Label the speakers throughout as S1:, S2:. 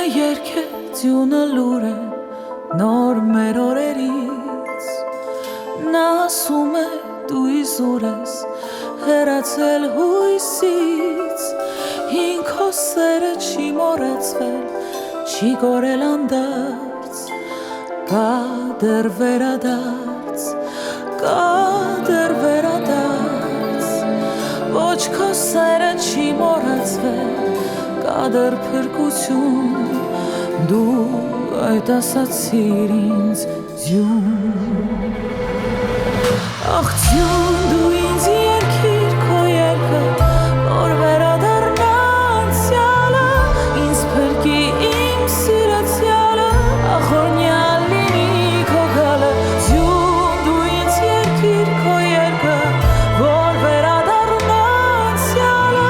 S1: Երկեցյունը լուր է նոր մեր օրերից Նա ասում է դու իզուր ես հեռացել հույսից Հին քո սերը չի մոռացվել չի կորել անդարձ Կա դեռ վերադարձ Ոչ քո սերը չի մոռացվել Կա դեռ փրկություն Դու այդ ասացիր ինձ ձյուն Աղձյուն դու ինձ երկիր քո երկը Որ վերադառնա անցյալը Ինձ փրկի իմ սիրեցյալը Ախորնյալ լինի քո գալը Ձյուն դու ինձ երկիր քո երկը Որ վերադառնա անցյալը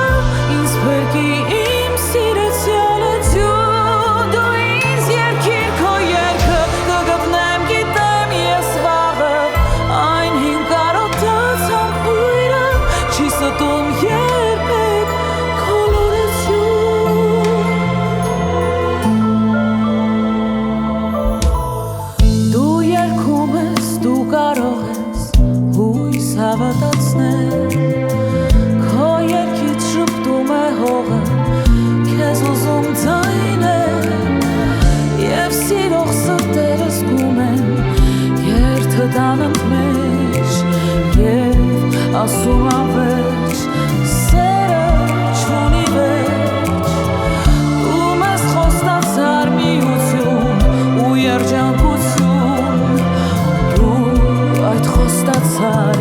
S1: Ինձ փրկի իմ սիրեցյալը Ձյուն դու ինձ երկիր քո երկը Կգտնեմ գիտեմ ես վաղը Այն հին կարոտած ամպույրը Չի ստում երբեք քոլորեցյուն Դու երգում ես, դու կարող ես հույս հավատացնել Քո երգից շպտում է հողը Քեզ ուզում ձայնել Եվ սիրող սրտերը զգում են Երթը տանըտ մեջ Եվ ասում ավերջ Սերը չունի վերջ Ու մեզ խոստացար միություն Ու երջանկություն Դու այդ խոստացար